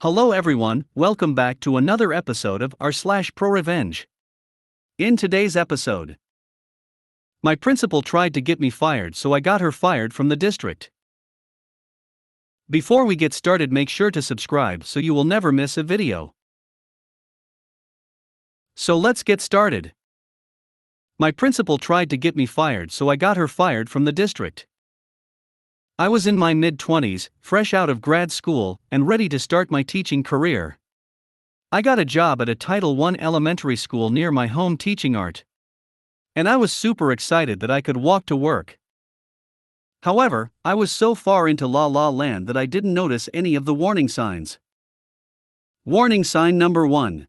Hello everyone, welcome back to another episode of r/ProRevenge. In today's episode, my principal tried to get me fired, so I got her fired from the district. Before we get started, make sure to subscribe so you will never miss a video. So let's get started. My principal tried to get me fired, so I got her fired from the district. I was in my mid-20s, fresh out of grad school, and ready to start my teaching career. I got a job at a Title I elementary school near my home teaching art. And I was super excited that I could walk to work. However, I was so far into la la land that I didn't notice any of the warning signs. Warning sign number 1.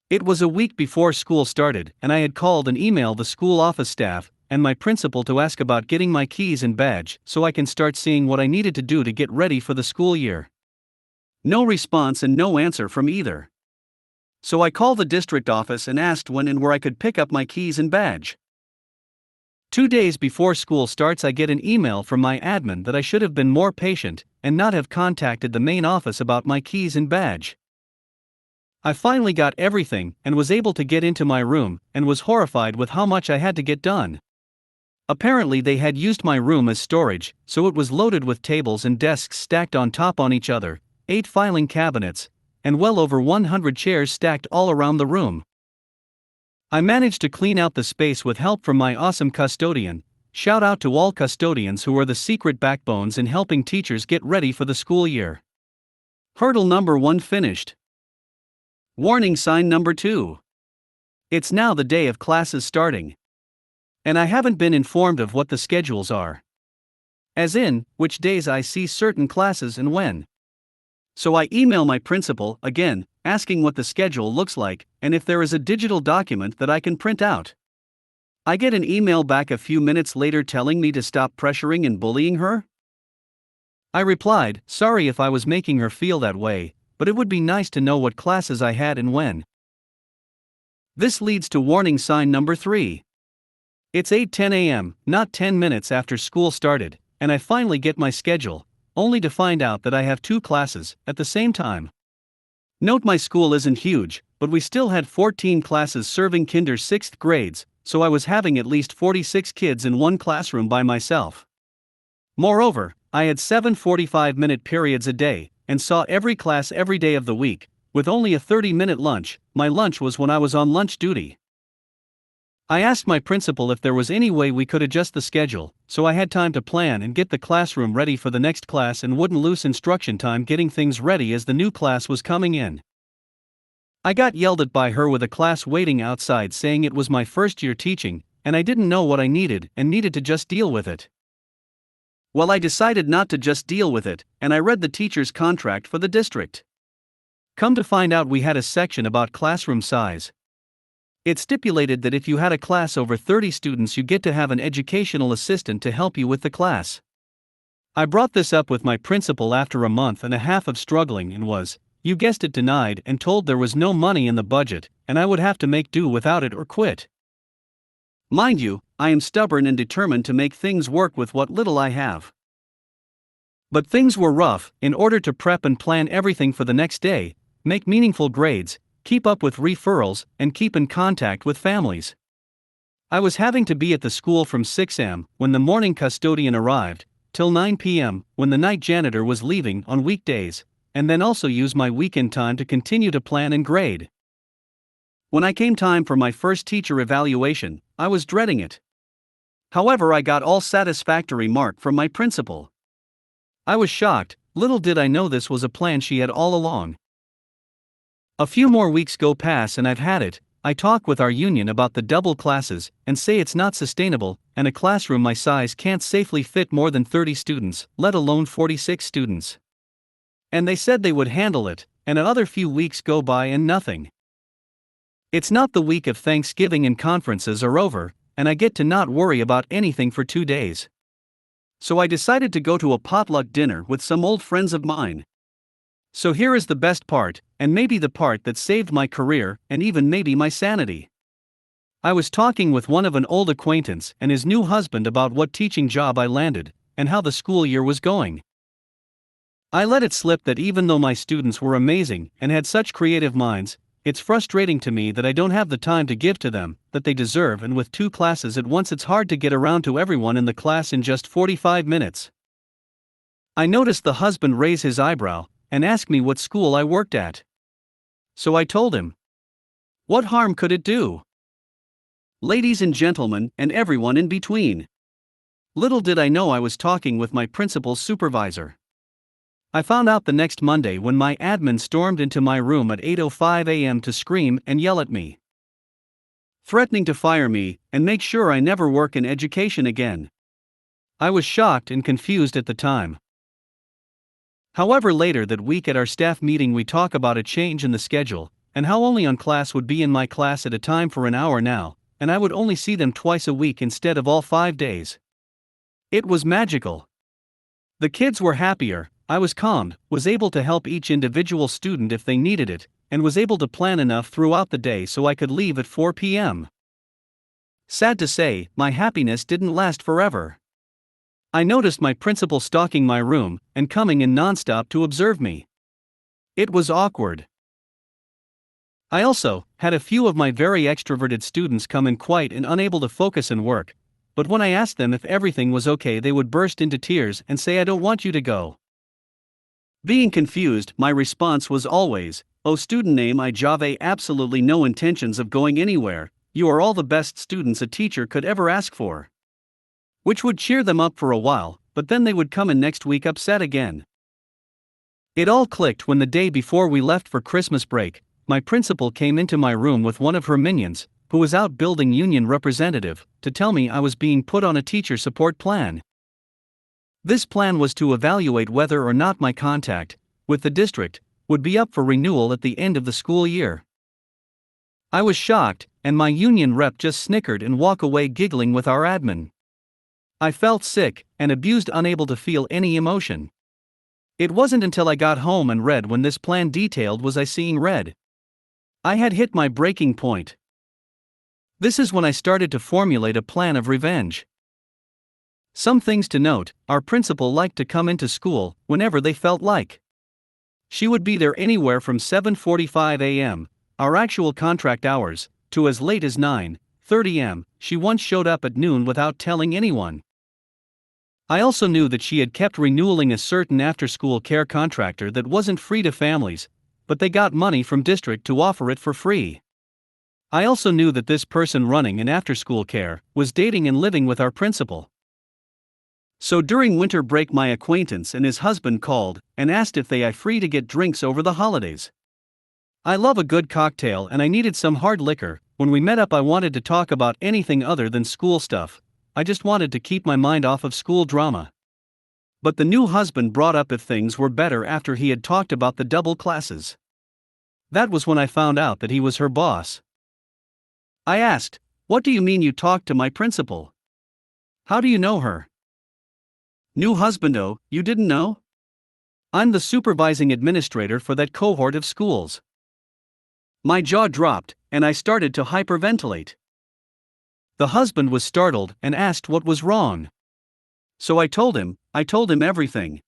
It was a week before school started, and I had called and emailed the school office staff and my principal to ask about getting my keys and badge so I can start seeing what I needed to do to get ready for the school year. No response and no answer from either. So I called the district office and asked when and where I could pick up my keys and badge. 2 days before school starts, I get an email from my admin that I should have been more patient and not have contacted the main office about my keys and badge. I finally got everything and was able to get into my room and was horrified with how much I had to get done. Apparently they had used my room as storage, so it was loaded with tables and desks stacked on each other, 8 filing cabinets, and well over 100 chairs stacked all around the room. I managed to clean out the space with help from my awesome custodian. Shout out to all custodians who are the secret backbones in helping teachers get ready for the school year. Hurdle number 1 finished. Warning sign number 2. It's now the day of classes starting. And I haven't been informed of what the schedules are. As in, which days I see certain classes and when. So I email my principal again, asking what the schedule looks like and if there is a digital document that I can print out. I get an email back a few minutes later telling me to stop pressuring and bullying her. I replied, sorry if I was making her feel that way, but it would be nice to know what classes I had and when. This leads to warning sign number 3. It's 8:10 a.m., not 10 minutes after school started, and I finally get my schedule, only to find out that I have 2 classes at the same time. Note my school isn't huge, but we still had 14 classes serving kinder 6th grades, so I was having at least 46 kids in one classroom by myself. Moreover, I had 7 45-minute periods a day, and saw every class every day of the week, with only a 30-minute lunch. My lunch was when I was on lunch duty. I asked my principal if there was any way we could adjust the schedule, so I had time to plan and get the classroom ready for the next class and wouldn't lose instruction time getting things ready as the new class was coming in. I got yelled at by her with a class waiting outside saying it was my first year teaching, and I didn't know what I needed and needed to just deal with it. Well, I decided not to just deal with it, and I read the teacher's contract for the district. Come to find out, we had a section about classroom size. It stipulated that if you had a class over 30 students, you get to have an educational assistant to help you with the class. I brought this up with my principal after a month and a half of struggling and was, you guessed it, denied and told there was no money in the budget and I would have to make do without it or quit. Mind you, I am stubborn and determined to make things work with what little I have. But things were rough. In order to prep and plan everything for the next day, make meaningful grades, keep up with referrals, and keep in contact with families. I was having to be at the school from 6 a.m. when the morning custodian arrived, till 9 p.m. when the night janitor was leaving on weekdays, and then also use my weekend time to continue to plan and grade. When I came time for my first teacher evaluation, I was dreading it. However, I got all satisfactory mark from my principal. I was shocked. Little did I know this was a plan she had all along. A few more weeks go past and I've had it. I talk with our union about the double classes and say it's not sustainable, and a classroom my size can't safely fit more than 30 students, let alone 46 students. And they said they would handle it, and another few weeks go by and nothing. It's not the week of Thanksgiving and conferences are over, and I get to not worry about anything for 2 days. So I decided to go to a potluck dinner with some old friends of mine. So here is the best part, and maybe the part that saved my career, and even maybe my sanity. I was talking with one of an old acquaintance and his new husband about what teaching job I landed, and how the school year was going. I let it slip that even though my students were amazing and had such creative minds, it's frustrating to me that I don't have the time to give to them that they deserve, and with 2 classes at once it's hard to get around to everyone in the class in just 45 minutes. I noticed the husband raise his eyebrow and ask me what school I worked at. So I told him. What harm could it do? Ladies and gentlemen, and everyone in between. Little did I know I was talking with my principal's supervisor. I found out the next Monday when my admin stormed into my room at 8:05 a.m. to scream and yell at me, threatening to fire me and make sure I never work in education again. I was shocked and confused at the time. However, later that week at our staff meeting we talk about a change in the schedule, and how only on class would be in my class at a time for an hour now, and I would only see them twice a week instead of all 5 days. It was magical. The kids were happier, I was calmed, was able to help each individual student if they needed it, and was able to plan enough throughout the day so I could leave at 4 p.m. Sad to say, my happiness didn't last forever. I noticed my principal stalking my room and coming in nonstop to observe me. It was awkward. I also had a few of my very extroverted students come in quiet and unable to focus and work, but when I asked them if everything was okay they would burst into tears and say, "I don't want you to go." Being confused, my response was always, "Oh student name, I jave absolutely no intentions of going anywhere, you are all the best students a teacher could ever ask for." Which would cheer them up for a while, but then they would come in next week upset again. It all clicked when the day before we left for Christmas break, my principal came into my room with one of her minions, who was out building union representative, to tell me I was being put on a teacher support plan. This plan was to evaluate whether or not my contact with the district would be up for renewal at the end of the school year. I was shocked, and my union rep just snickered and walked away giggling with our admin. I felt sick and abused, unable to feel any emotion. It wasn't until I got home and read when this plan detailed was I seeing red. I had hit my breaking point. This is when I started to formulate a plan of revenge. Some things to note: our principal liked to come into school whenever they felt like. She would be there anywhere from 7:45 a.m., our actual contract hours, to as late as 9:30 a.m. She once showed up at noon without telling anyone. I also knew that she had kept renewing a certain after-school care contractor that wasn't free to families, but they got money from district to offer it for free. I also knew that this person running an after-school care was dating and living with our principal. So during winter break my acquaintance and his husband called and asked if they are free to get drinks over the holidays. I love a good cocktail and I needed some hard liquor. When we met up I wanted to talk about anything other than school stuff. I just wanted to keep my mind off of school drama. But the new husband brought up if things were better after he had talked about the double classes. That was when I found out that he was her boss. I asked, "What do you mean you talked to my principal? How do you know her?" "New husband, oh, you didn't know? I'm the supervising administrator for that cohort of schools." My jaw dropped, and I started to hyperventilate. The husband was startled and asked what was wrong. So I told him everything.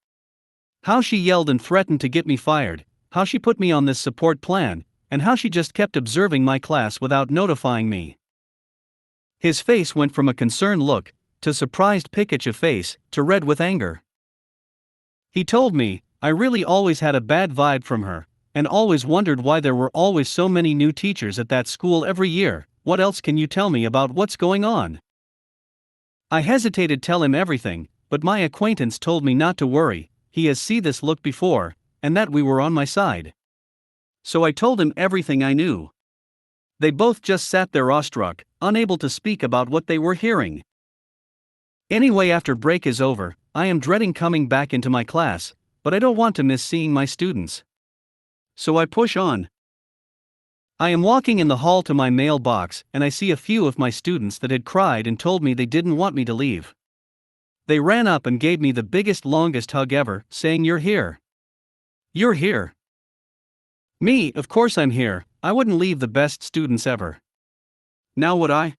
How she yelled and threatened to get me fired, how she put me on this support plan, and how she just kept observing my class without notifying me. His face went from a concerned look to surprised Pikachu face to red with anger. He told me, "I really always had a bad vibe from her, and always wondered why there were always so many new teachers at that school every year. What else can you tell me about what's going on?" I hesitated to tell him everything, but my acquaintance told me not to worry, he has seen this look before, and that we were on my side. So I told him everything I knew. They both just sat there awestruck, unable to speak about what they were hearing. Anyway, after break is over, I am dreading coming back into my class, but I don't want to miss seeing my students. So I push on. I am walking in the hall to my mailbox and I see a few of my students that had cried and told me they didn't want me to leave. They ran up and gave me the biggest, longest hug ever, saying, "You're here. You're here." Me, of course I'm here. I wouldn't leave the best students ever. Now would I?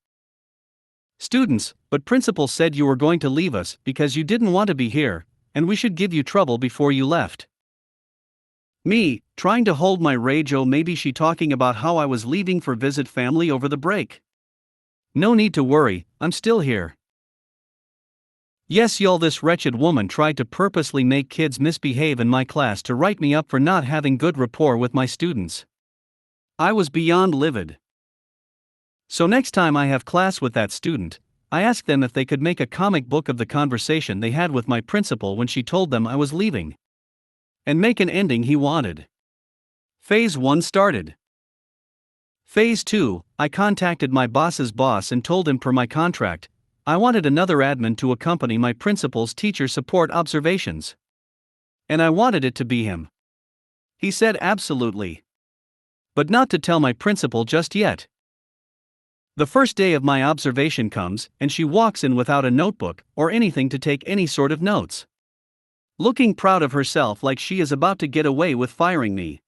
"Students, but principal said you were going to leave us because you didn't want to be here, and we should give you trouble before you left." Me, trying to hold my rage. Oh, maybe she talking about how I was leaving for visit family over the break. No need to worry, I'm still here. Yes, y'all, this wretched woman tried to purposely make kids misbehave in my class to write me up for not having good rapport with my students. I was beyond livid. So next time I have class with that student, I asked them if they could make a comic book of the conversation they had with my principal when she told them I was leaving. And make an ending he wanted. Phase 1 started. Phase 2, I contacted my boss's boss and told him per my contract, I wanted another admin to accompany my principal's teacher support observations. And I wanted it to be him. He said absolutely. But not to tell my principal just yet. The first day of my observation comes, and she walks in without a notebook or anything to take any sort of notes. Looking proud of herself like she is about to get away with firing me.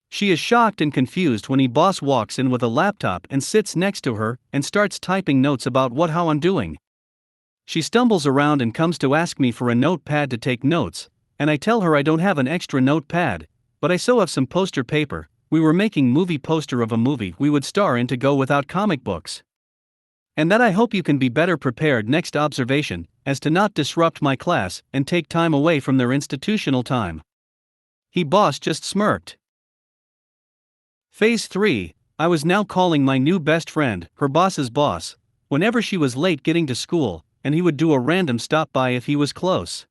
She is shocked and confused when boss walks in with a laptop and sits next to her and starts typing notes about how I'm doing. She stumbles around and comes to ask me for a notepad to take notes, and I tell her I don't have an extra notepad, but I so have some poster paper. We were making movie poster of a movie we would star in to go without comic books. And that I hope you can be better prepared next observation, as to not disrupt my class and take time away from their institutional time. Boss just smirked. Phase 3, I was now calling my new best friend, her boss's boss, whenever she was late getting to school, and he would do a random stop by if he was close.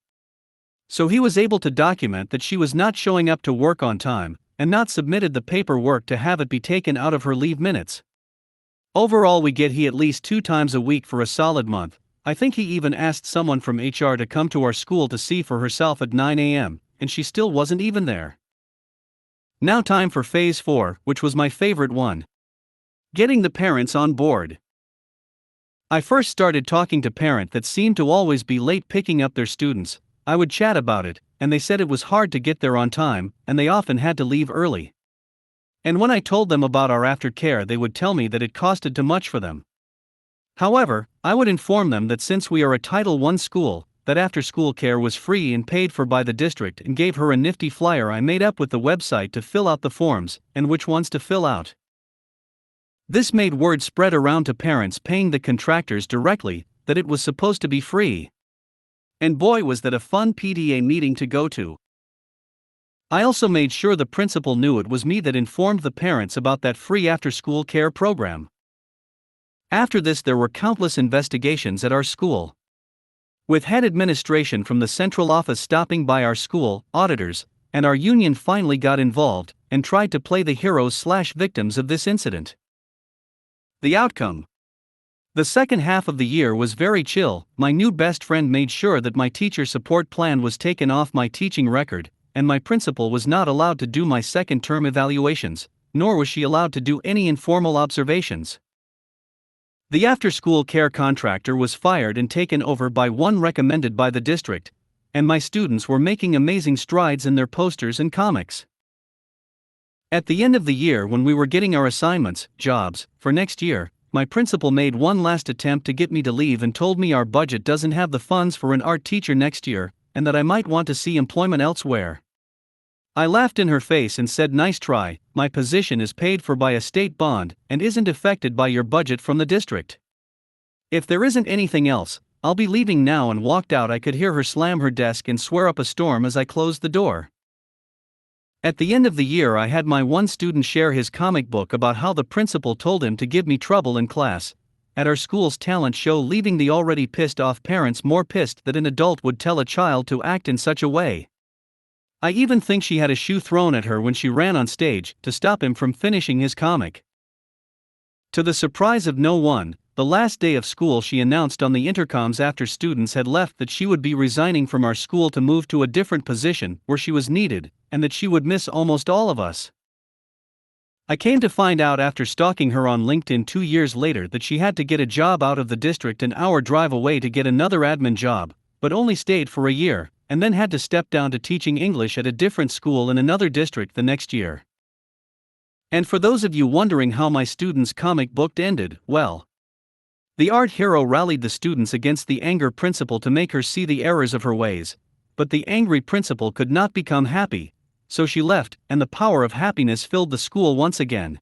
So he was able to document that she was not showing up to work on time, and not submitted the paperwork to have it be taken out of her leave minutes. Overall, we get he at least 2 times a week for a solid month. I think he even asked someone from HR to come to our school to see for herself at 9 a.m., and she still wasn't even there. Now time for phase 4, which was my favorite one. Getting the parents on board. I first started talking to parent that seemed to always be late picking up their students. I would chat about it, and they said it was hard to get there on time, and they often had to leave early. And when I told them about our aftercare, they would tell me that it costed too much for them. However, I would inform them that since we are a Title I school, that after-school care was free and paid for by the district, and gave her a nifty flyer I made up with the website to fill out the forms, and which ones to fill out. This made word spread around to parents paying the contractors directly, that it was supposed to be free. And boy, was that a fun PTA meeting to go to. I also made sure the principal knew it was me that informed the parents about that free after-school care program. After this, there were countless investigations at our school. With head administration from the central office stopping by our school, auditors, and our union finally got involved and tried to play the heroes/victims of this incident. The outcome. The second half of the year was very chill. My new best friend made sure that my teacher support plan was taken off my teaching record, and my principal was not allowed to do my second term evaluations, nor was she allowed to do any informal observations. The after-school care contractor was fired and taken over by one recommended by the district, and my students were making amazing strides in their posters and comics. At the end of the year, when we were getting our assignments, jobs, for next year, my principal made one last attempt to get me to leave and told me our budget doesn't have the funds for an art teacher next year, and that I might want to see employment elsewhere. I laughed in her face and said, "Nice try, my position is paid for by a state bond and isn't affected by your budget from the district. If there isn't anything else, I'll be leaving now," and walked out. I could hear her slam her desk and swear up a storm as I closed the door. At the end of the year, I had my one student share his comic book about how the principal told him to give me trouble in class at our school's talent show, leaving the already pissed off parents more pissed that an adult would tell a child to act in such a way. I even think she had a shoe thrown at her when she ran on stage to stop him from finishing his comic. To the surprise of no one, the last day of school she announced on the intercoms after students had left that she would be resigning from our school to move to a different position where she was needed, and that she would miss almost all of us. I came to find out after stalking her on LinkedIn 2 years later that she had to get a job out of the district an hour drive away to get another admin job, but only stayed for a year, and then had to step down to teaching English at a different school in another district the next year. And for those of you wondering how my student's comic book ended, well, the art hero rallied the students against the anger principal to make her see the errors of her ways, but the angry principal could not become happy, so she left, and the power of happiness filled the school once again.